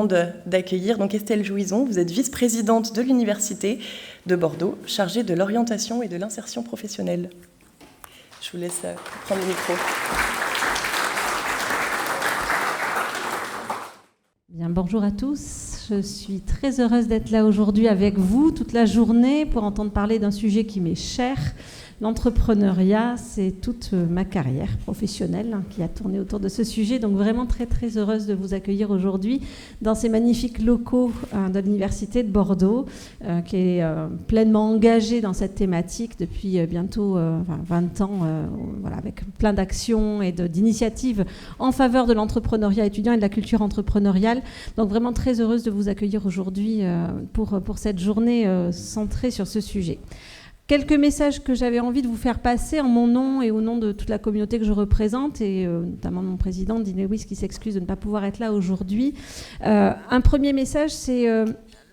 grande d'accueillir donc Estelle Jouison. Vous êtes vice-présidente de l'Université de Bordeaux, chargée de l'orientation et de l'insertion professionnelle. Je vous laisse prendre le micro. Bien, bonjour à tous. Je suis très heureuse d'être là aujourd'hui avec vous toute la journée pour entendre parler d'un sujet qui m'est cher. L'entrepreneuriat, c'est toute ma carrière professionnelle qui a tourné autour de ce sujet. Donc vraiment très très heureuse de vous accueillir aujourd'hui dans ces magnifiques locaux de l'Université de Bordeaux, qui est pleinement engagée dans cette thématique depuis bientôt 20 ans, voilà, avec plein d'actions et d'initiatives en faveur de l'entrepreneuriat étudiant et de la culture entrepreneuriale. Donc vraiment très heureuse de vous accueillir aujourd'hui pour cette journée centrée sur ce sujet. Quelques messages que j'avais envie de vous faire passer en mon nom et au nom de toute la communauté que je représente, et notamment mon président, Dean Lewis, qui s'excuse de ne pas pouvoir être là aujourd'hui. Un premier message, c'est...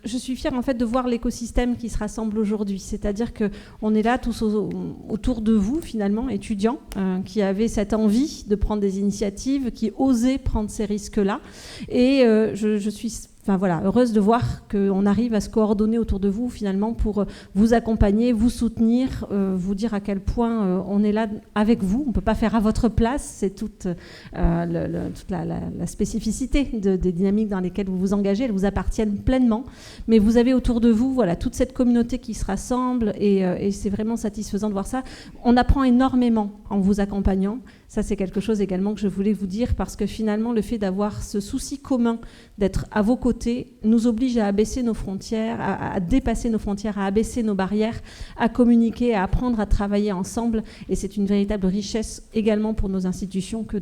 je suis fière en fait de voir l'écosystème qui se rassemble aujourd'hui. C'est-à-dire qu'on est là tous autour de vous, finalement, étudiants, qui avaient cette envie de prendre des initiatives, qui osaient prendre ces risques-là. Et je suis... Enfin, voilà, heureuse de voir qu'on arrive à se coordonner autour de vous finalement pour vous accompagner, vous soutenir, vous dire à quel point on est là avec vous. On ne peut pas faire à votre place, c'est toute la spécificité des dynamiques dans lesquelles vous vous engagez, elles vous appartiennent pleinement. Mais vous avez autour de vous voilà, toute cette communauté qui se rassemble et c'est vraiment satisfaisant de voir ça. On apprend énormément en vous accompagnant. Ça, c'est quelque chose également que je voulais vous dire parce que finalement, le fait d'avoir ce souci commun d'être à vos côtés nous oblige à abaisser nos frontières, à dépasser nos frontières, à abaisser nos barrières, à communiquer, à apprendre à travailler ensemble. Et c'est une véritable richesse également pour nos institutions que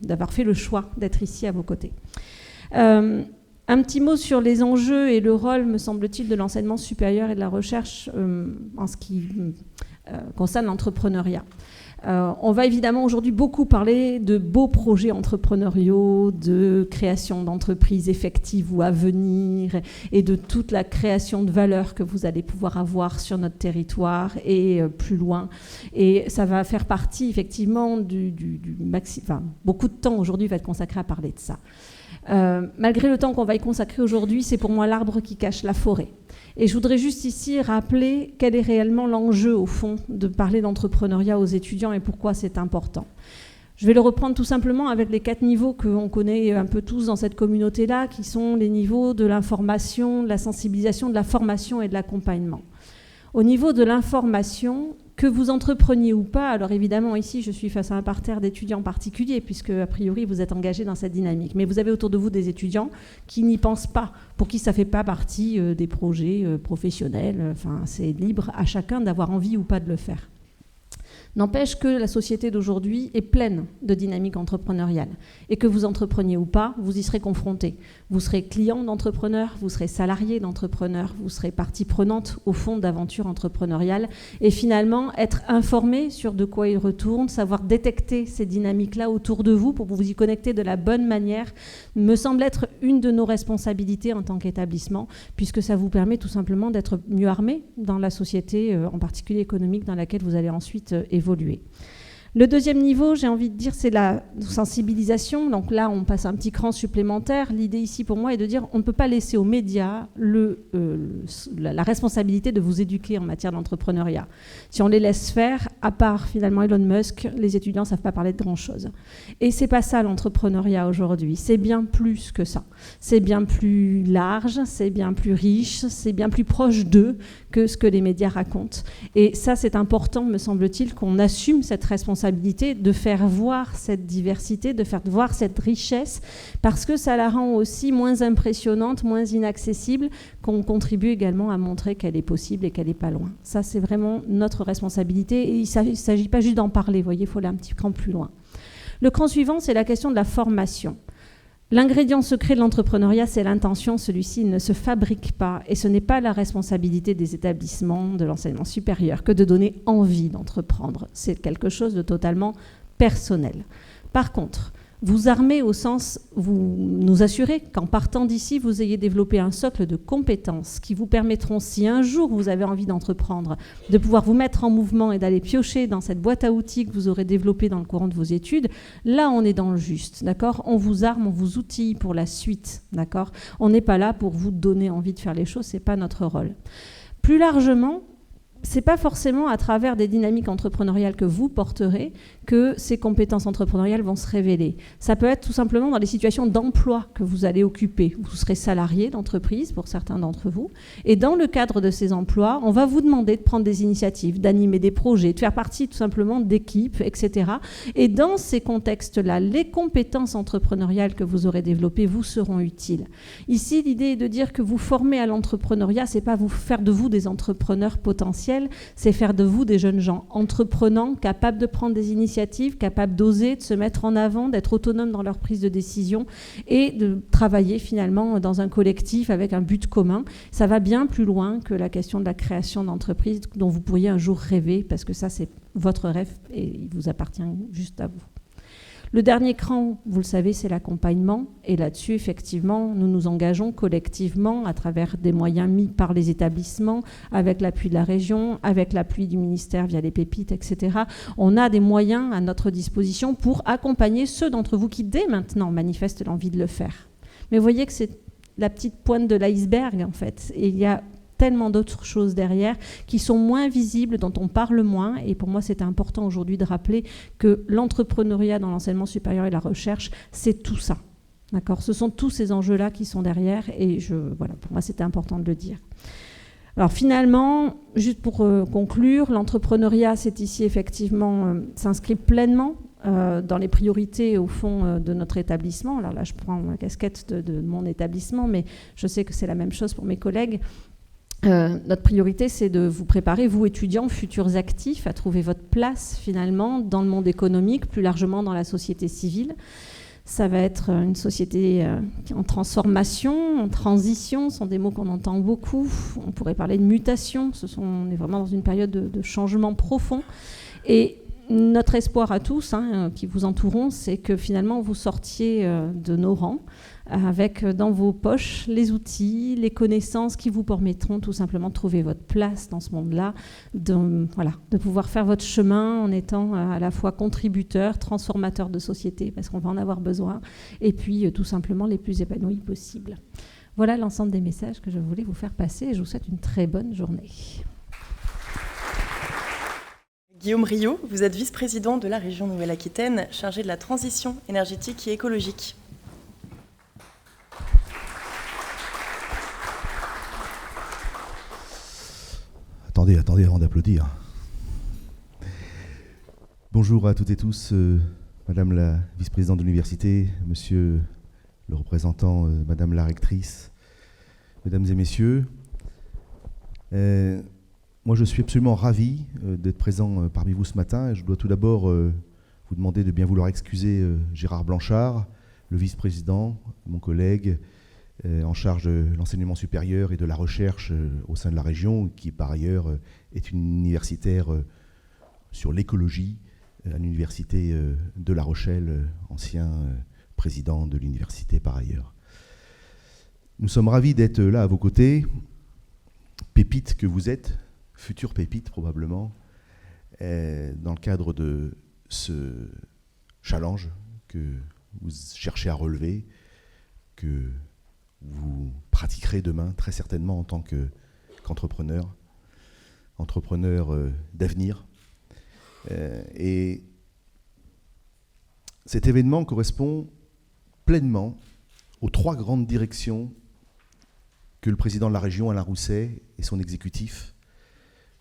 d'avoir fait le choix d'être ici à vos côtés. Un petit mot sur les enjeux et le rôle, me semble-t-il, de l'enseignement supérieur et de la recherche en ce qui concerne l'entrepreneuriat. On va évidemment aujourd'hui beaucoup parler de beaux projets entrepreneuriaux, de création d'entreprises effectives ou à venir et de toute la création de valeur que vous allez pouvoir avoir sur notre territoire et plus loin. Et ça va faire partie effectivement beaucoup de temps aujourd'hui va être consacré à parler de ça. Malgré le temps qu'on va y consacrer aujourd'hui, c'est pour moi l'arbre qui cache la forêt. Et je voudrais juste ici rappeler quel est réellement l'enjeu, au fond, de parler d'entrepreneuriat aux étudiants et pourquoi c'est important. Je vais le reprendre tout simplement avec les 4 niveaux qu'on connaît un peu tous dans cette communauté-là, qui sont les niveaux de l'information, de la sensibilisation, de la formation et de l'accompagnement. Au niveau de l'information, que vous entrepreniez ou pas, alors évidemment ici je suis face à un parterre d'étudiants particuliers puisque a priori vous êtes engagés dans cette dynamique, mais vous avez autour de vous des étudiants qui n'y pensent pas, pour qui ça ne fait pas partie des projets professionnels, enfin c'est libre à chacun d'avoir envie ou pas de le faire. N'empêche que la société d'aujourd'hui est pleine de dynamiques entrepreneuriales et que vous entrepreniez ou pas, vous y serez confrontés. Vous serez client d'entrepreneurs, vous serez salarié d'entrepreneurs, vous serez partie prenante au fond d'aventures entrepreneuriales et finalement être informé sur de quoi ils retournent, savoir détecter ces dynamiques-là autour de vous pour vous y connecter de la bonne manière me semble être une de nos responsabilités en tant qu'établissement puisque ça vous permet tout simplement d'être mieux armé dans la société, en particulier économique, dans laquelle vous allez ensuite évoluer. Le deuxième niveau, j'ai envie de dire, c'est la sensibilisation. Donc là, on passe un petit cran supplémentaire. L'idée ici, pour moi, est de dire on ne peut pas laisser aux médias la responsabilité de vous éduquer en matière d'entrepreneuriat. Si on les laisse faire, à part finalement Elon Musk, les étudiants ne savent pas parler de grand-chose. Et c'est pas ça l'entrepreneuriat aujourd'hui. C'est bien plus que ça. C'est bien plus large, c'est bien plus riche, c'est bien plus proche d'eux que ce que les médias racontent. Et ça, c'est important, me semble-t-il, qu'on assume cette responsabilité de faire voir cette diversité, de faire voir cette richesse, parce que ça la rend aussi moins impressionnante, moins inaccessible, qu'on contribue également à montrer qu'elle est possible et qu'elle n'est pas loin. Ça, c'est vraiment notre responsabilité. Et il ne s'agit pas juste d'en parler, vous voyez, il faut aller un petit cran plus loin. Le cran suivant, c'est la question de la formation. L'ingrédient secret de l'entrepreneuriat, c'est l'intention. Celui-ci ne se fabrique pas et ce n'est pas la responsabilité des établissements, de l'enseignement supérieur, que de donner envie d'entreprendre. C'est quelque chose de totalement personnel. Par contre, Vous armer au sens, vous nous assurez qu'en partant d'ici, vous ayez développé un socle de compétences qui vous permettront, si un jour vous avez envie d'entreprendre, de pouvoir vous mettre en mouvement et d'aller piocher dans cette boîte à outils que vous aurez développée dans le courant de vos études. Là, on est dans le juste, d'accord ? On vous arme, on vous outille pour la suite, d'accord ? On n'est pas là pour vous donner envie de faire les choses, c'est pas notre rôle. Plus largement, c'est pas forcément à travers des dynamiques entrepreneuriales que vous porterez que ces compétences entrepreneuriales vont se révéler. Ça peut être tout simplement dans les situations d'emploi que vous allez occuper. Vous serez salarié d'entreprise pour certains d'entre vous. Et dans le cadre de ces emplois, on va vous demander de prendre des initiatives, d'animer des projets, de faire partie tout simplement d'équipes, etc. Et dans ces contextes-là, les compétences entrepreneuriales que vous aurez développées vous seront utiles. Ici, l'idée est de dire que vous formez à l'entrepreneuriat, c'est pas vous faire de vous des entrepreneurs potentiels, c'est faire de vous des jeunes gens entreprenants, capables de prendre des initiatives, capables d'oser, de se mettre en avant, d'être autonomes dans leur prise de décision et de travailler finalement dans un collectif avec un but commun. Ça va bien plus loin que la question de la création d'entreprise dont vous pourriez un jour rêver, parce que ça, c'est votre rêve et il vous appartient juste à vous. Le dernier cran, vous le savez, c'est l'accompagnement. Et là-dessus, effectivement, nous nous engageons collectivement à travers des moyens mis par les établissements, avec l'appui de la région, avec l'appui du ministère via les pépites, etc. On a des moyens à notre disposition pour accompagner ceux d'entre vous qui, dès maintenant, manifestent l'envie de le faire. Mais vous voyez que c'est la petite pointe de l'iceberg, en fait. Et il y a tellement d'autres choses derrière qui sont moins visibles, dont on parle moins. Et pour moi, c'est important aujourd'hui de rappeler que l'entrepreneuriat dans l'enseignement supérieur et la recherche, c'est tout ça. D'accord ? Ce sont tous ces enjeux-là qui sont derrière. Et voilà, pour moi, c'était important de le dire. Alors finalement, juste pour conclure, l'entrepreneuriat, c'est ici effectivement s'inscrit pleinement dans les priorités au fond de notre établissement. Alors là, je prends ma casquette de mon établissement, mais je sais que c'est la même chose pour mes collègues. Notre priorité, c'est de vous préparer, vous étudiants, futurs actifs, à trouver votre place finalement dans le monde économique, plus largement dans la société civile. Ça va être une société en transformation, en transition, ce sont des mots qu'on entend beaucoup. On pourrait parler de mutation, on est vraiment dans une période de changement profond. Et notre espoir à tous, qui vous entourons, c'est que finalement vous sortiez de nos rangs avec dans vos poches les outils, les connaissances qui vous permettront tout simplement de trouver votre place dans ce monde-là, de pouvoir faire votre chemin en étant à la fois contributeur, transformateur de société, parce qu'on va en avoir besoin, et puis tout simplement les plus épanouis possibles. Voilà l'ensemble des messages que je voulais vous faire passer, et je vous souhaite une très bonne journée. Guillaume Riot, vous êtes vice-président de la région Nouvelle-Aquitaine, chargé de la transition énergétique et écologique. Attendez avant d'applaudir. Bonjour à toutes et tous, Madame la vice-présidente de l'université, Monsieur le représentant, Madame la rectrice, Mesdames et Messieurs. Moi, je suis absolument ravi d'être présent parmi vous ce matin. Et je dois tout d'abord vous demander de bien vouloir excuser Gérard Blanchard, le vice-président, mon collègue, en charge de l'enseignement supérieur et de la recherche au sein de la région, qui par ailleurs est une universitaire sur l'écologie à l'université de La Rochelle, ancien président de l'université par ailleurs. Nous sommes ravis d'être là à vos côtés, pépites que vous êtes, futures pépites probablement, dans le cadre de ce challenge que vous cherchez à relever, que vous pratiquerez demain très certainement en tant qu'entrepreneur, entrepreneur d'avenir. Et cet événement correspond pleinement aux 3 grandes directions que le président de la région, Alain Rousset, et son exécutif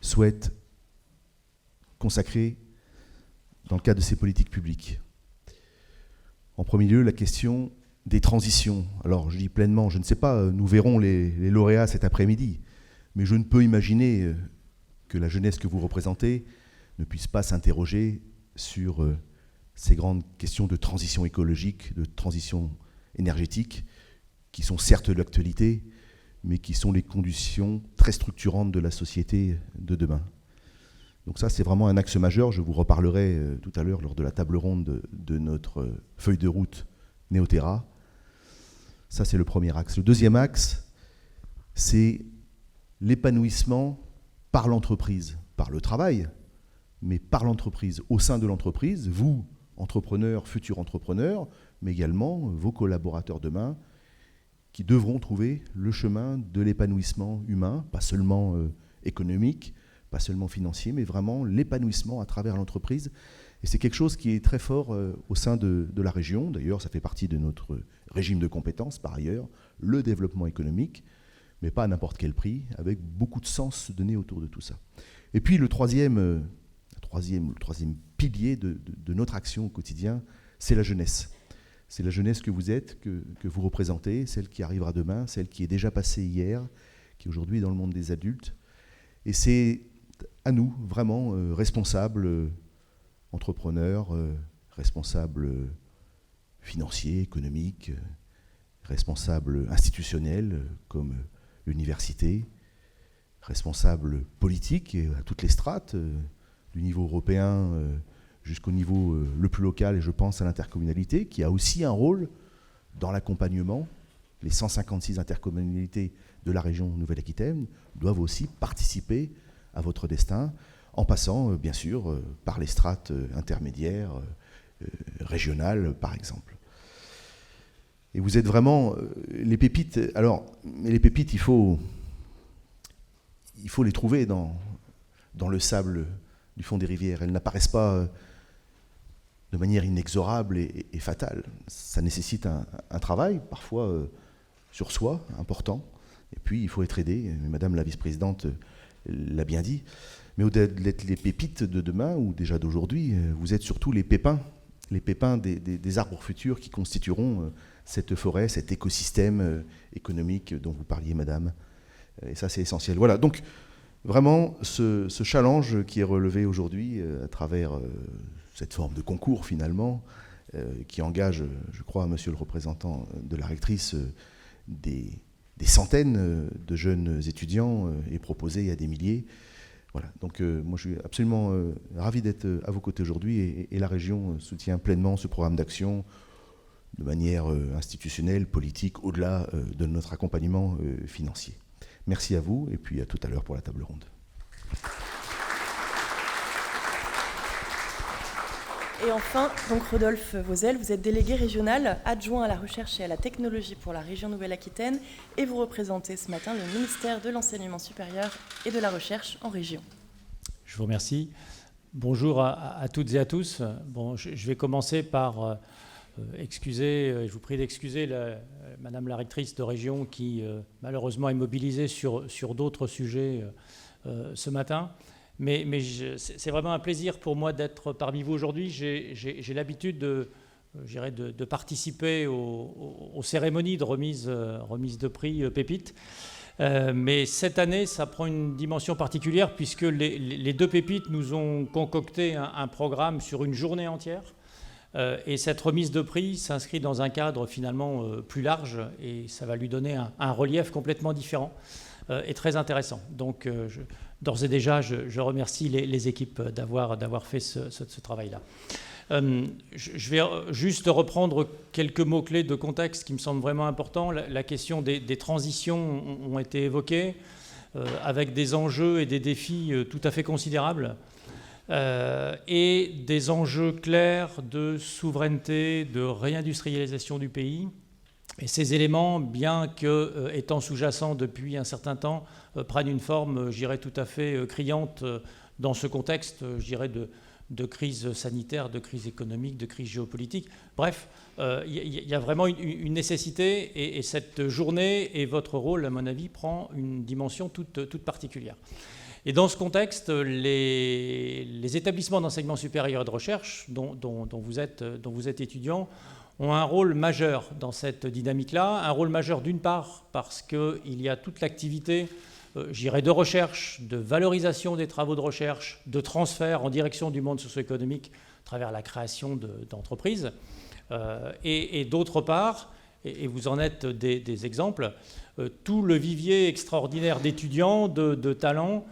souhaitent consacrer dans le cadre de ces politiques publiques. En premier lieu, la question des transitions. Alors, je dis pleinement, je ne sais pas, nous verrons les lauréats cet après-midi, mais je ne peux imaginer que la jeunesse que vous représentez ne puisse pas s'interroger sur ces grandes questions de transition écologique, de transition énergétique, qui sont certes de l'actualité, mais qui sont les conditions très structurantes de la société de demain. Donc ça, c'est vraiment un axe majeur. Je vous reparlerai tout à l'heure lors de la table ronde de notre feuille de route Néoterra. Ça, c'est le premier axe. Le deuxième axe, c'est l'épanouissement par l'entreprise, par le travail, mais par l'entreprise, au sein de l'entreprise, vous, entrepreneurs, futurs entrepreneurs, mais également vos collaborateurs demain, qui devront trouver le chemin de l'épanouissement humain, pas seulement économique, pas seulement financier, mais vraiment l'épanouissement à travers l'entreprise. Et c'est quelque chose qui est très fort au sein de la région. D'ailleurs, ça fait partie de notre régime de compétences, par ailleurs, le développement économique, mais pas à n'importe quel prix, avec beaucoup de sens donné autour de tout ça. Et puis le troisième pilier de notre action au quotidien, c'est la jeunesse. C'est la jeunesse que vous êtes, que vous représentez, celle qui arrivera demain, celle qui est déjà passée hier, qui aujourd'hui est dans le monde des adultes. Et c'est à nous, vraiment, responsables entrepreneurs, responsables financiers, économiques, responsables institutionnels comme l'université, responsables politiques et à toutes les strates, du niveau européen jusqu'au niveau le plus local, et je pense à l'intercommunalité, qui a aussi un rôle dans l'accompagnement. Les 156 intercommunalités de la région Nouvelle-Aquitaine doivent aussi participer à votre destin, en passant, bien sûr, par les strates intermédiaires, régionales, par exemple. Et vous êtes vraiment les pépites. Alors, mais les pépites, il faut les trouver dans le sable du fond des rivières. Elles n'apparaissent pas de manière inexorable et fatale. Ça nécessite un travail, parfois sur soi, important. Et puis, il faut être aidé. Madame la vice-présidente l'a bien dit. Mais au-delà d'être les pépites de demain, ou déjà d'aujourd'hui, vous êtes surtout les pépins des arbres futurs qui constitueront cette forêt, cet écosystème économique dont vous parliez, madame. Et ça, c'est essentiel. Voilà, donc vraiment, ce challenge qui est relevé aujourd'hui à travers cette forme de concours, finalement, qui engage, je crois, monsieur le représentant de la rectrice, des centaines de jeunes étudiants et proposés à des milliers. Voilà, donc moi je suis absolument ravi d'être à vos côtés aujourd'hui et la région soutient pleinement ce programme d'action de manière institutionnelle, politique, au-delà de notre accompagnement financier. Merci à vous et puis à tout à l'heure pour la table ronde. Et enfin, donc Rodolphe Vauzel, vous êtes délégué régional adjoint à la recherche et à la technologie pour la région Nouvelle-Aquitaine et vous représentez ce matin le ministère de l'Enseignement supérieur et de la Recherche en région. Je vous remercie. Bonjour à toutes et à tous. Bon, je vais commencer par je vous prie d'excuser Madame la rectrice de région qui malheureusement est mobilisée sur d'autres sujets ce matin. Mais c'est vraiment un plaisir pour moi d'être parmi vous aujourd'hui. J'ai l'habitude de participer aux cérémonies de remise de prix Pépites. Mais cette année, ça prend une dimension particulière puisque les deux Pépites nous ont concocté un programme sur une journée entière. Et cette remise de prix s'inscrit dans un cadre finalement plus large et ça va lui donner un relief complètement différent et très intéressant. Donc, d'ores et déjà, je remercie les équipes d'avoir fait ce travail-là. Je vais juste reprendre quelques mots-clés de contexte qui me semblent vraiment importants. La question des transitions ont été évoquées, avec des enjeux et des défis tout à fait considérables, et des enjeux clairs de souveraineté, de réindustrialisation du pays. Et ces éléments, bien qu'étant sous-jacents depuis un certain temps, prennent une forme, je dirais, tout à fait criante dans ce contexte, je dirais, de crise sanitaire, de crise économique, de crise géopolitique. Bref, il y a vraiment une nécessité et cette journée et votre rôle, à mon avis, prend une dimension toute particulière. Et dans ce contexte, les établissements d'enseignement supérieur et de recherche dont vous êtes étudiant ont un rôle majeur dans cette dynamique-là. Un rôle majeur d'une part parce qu'il y a toute l'activité, de recherche, de valorisation des travaux de recherche, de transfert en direction du monde socio-économique à travers la création d'entreprises. Et d'autre part, et vous en êtes des exemples, tout le vivier extraordinaire d'étudiants, de talents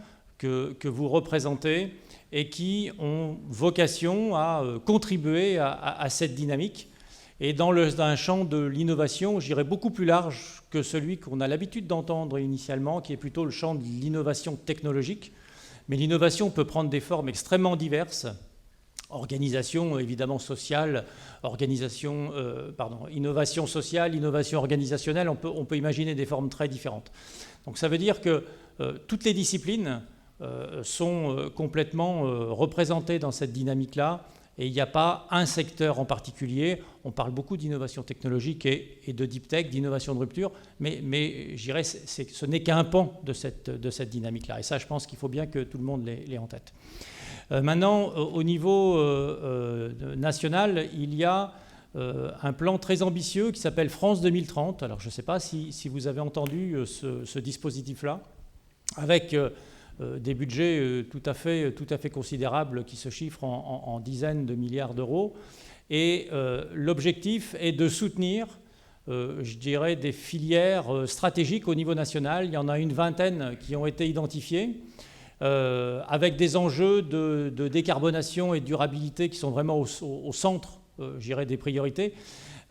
que vous représentez et qui ont vocation à contribuer à cette dynamique. Et dans un champ de l'innovation, je dirais beaucoup plus large que celui qu'on a l'habitude d'entendre initialement, qui est plutôt le champ de l'innovation technologique. Mais l'innovation peut prendre des formes extrêmement diverses. Organisation évidemment sociale, innovation sociale, innovation organisationnelle, on peut imaginer des formes très différentes. Donc ça veut dire que toutes les disciplines sont complètement représentées dans cette dynamique-là, et il n'y a pas un secteur en particulier. On parle beaucoup d'innovation technologique et de deep tech, d'innovation de rupture, mais je dirais ce n'est qu'un pan de cette dynamique-là. Et ça, je pense qu'il faut bien que tout le monde l'ait en tête. Maintenant, au niveau national, il y a un plan très ambitieux qui s'appelle France 2030. Alors, je ne sais pas si vous avez entendu ce dispositif-là, avec des budgets tout à fait considérables qui se chiffrent en dizaines de milliards d'euros. Et l'objectif est de soutenir, je dirais, des filières stratégiques au niveau national. Il y en a une vingtaine qui ont été identifiées, avec des enjeux de décarbonation et de durabilité qui sont vraiment au centre, je dirais, des priorités,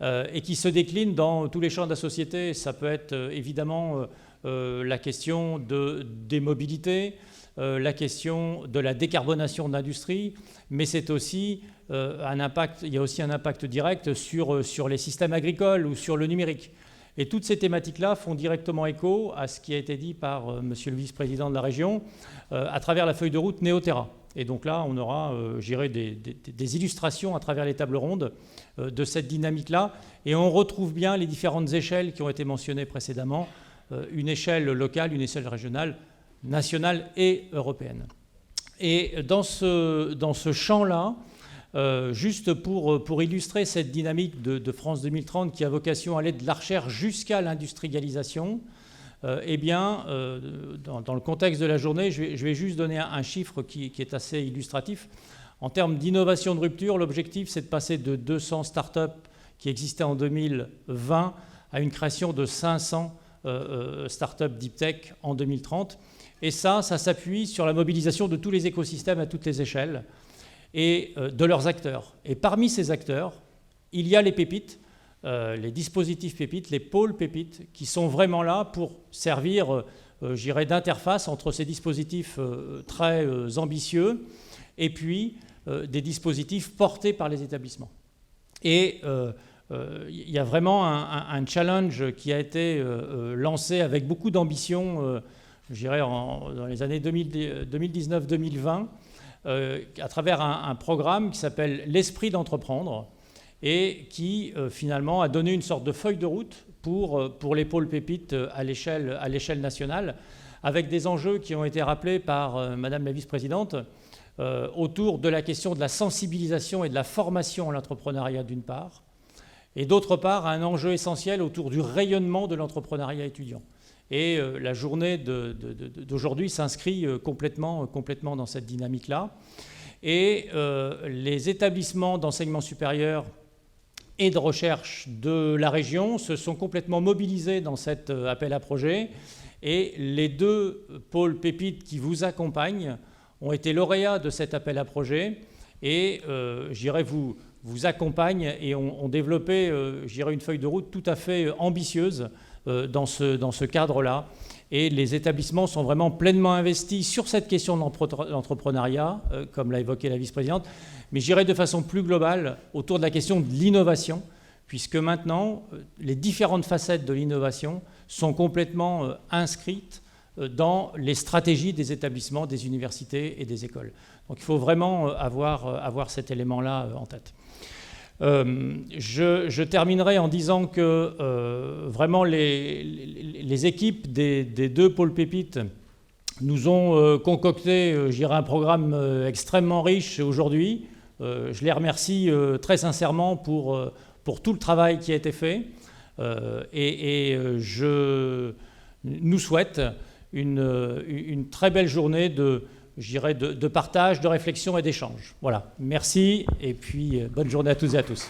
et qui se déclinent dans tous les champs de la société. Ça peut être évidemment la question des mobilités, la question de la décarbonation de l'industrie, mais c'est aussi il y a aussi un impact direct sur les systèmes agricoles ou sur le numérique. Et toutes ces thématiques-là font directement écho à ce qui a été dit par monsieur le vice-président de la région à travers la feuille de route Néoterra. Et donc là, on aura, je dirais, des illustrations à travers les tables rondes de cette dynamique-là. Et on retrouve bien les différentes échelles qui ont été mentionnées précédemment, une échelle locale, une échelle régionale, nationale et européenne. Et dans ce champ-là, juste pour illustrer cette dynamique de France 2030 qui a vocation à aller de la recherche jusqu'à l'industrialisation, eh bien, dans le contexte de la journée, je vais juste donner un chiffre qui est assez illustratif. En termes d'innovation de rupture, l'objectif, c'est de passer de 200 startups qui existaient en 2020 à une création de 500 startups deep tech en 2030. Et ça s'appuie sur la mobilisation de tous les écosystèmes à toutes les échelles et de leurs acteurs. Et parmi ces acteurs, il y a les pépites, les dispositifs pépites, les pôles pépites, qui sont vraiment là pour servir, je dirais, d'interface entre ces dispositifs très ambitieux et puis des dispositifs portés par les établissements. Et il y a vraiment un challenge qui a été lancé avec beaucoup d'ambition, je dirais, dans les années 2019-2020, à travers un programme qui s'appelle l'Esprit d'entreprendre et qui finalement a donné une sorte de feuille de route pour les pôles pépites à l'échelle nationale, avec des enjeux qui ont été rappelés par Madame la vice-présidente autour de la question de la sensibilisation et de la formation à l'entrepreneuriat d'une part, et d'autre part un enjeu essentiel autour du rayonnement de l'entrepreneuriat étudiant. Et la journée d'aujourd'hui s'inscrit complètement dans cette dynamique-là. Et les établissements d'enseignement supérieur et de recherche de la région se sont complètement mobilisés dans cet appel à projet. Et les deux pôles pépites qui vous accompagnent ont été lauréats de cet appel à projet. Et je dirais vous accompagnent et ont développé, je dirais, une feuille de route tout à fait ambitieuse dans ce cadre-là. Et les établissements sont vraiment pleinement investis sur cette question de l'entrepreneuriat, comme l'a évoqué la vice-présidente, mais je dirais de façon plus globale autour de la question de l'innovation, puisque maintenant, les différentes facettes de l'innovation sont complètement inscrites dans les stratégies des établissements, des universités et des écoles. Donc il faut vraiment avoir cet élément-là en tête. Je terminerai en disant que vraiment les équipes des deux pôles pépites nous ont concocté, je dirais, un programme extrêmement riche aujourd'hui. Je les remercie très sincèrement pour tout le travail qui a été fait et je nous souhaite une très belle journée de partage, de réflexion et d'échange. Voilà, merci et puis bonne journée à toutes et à tous.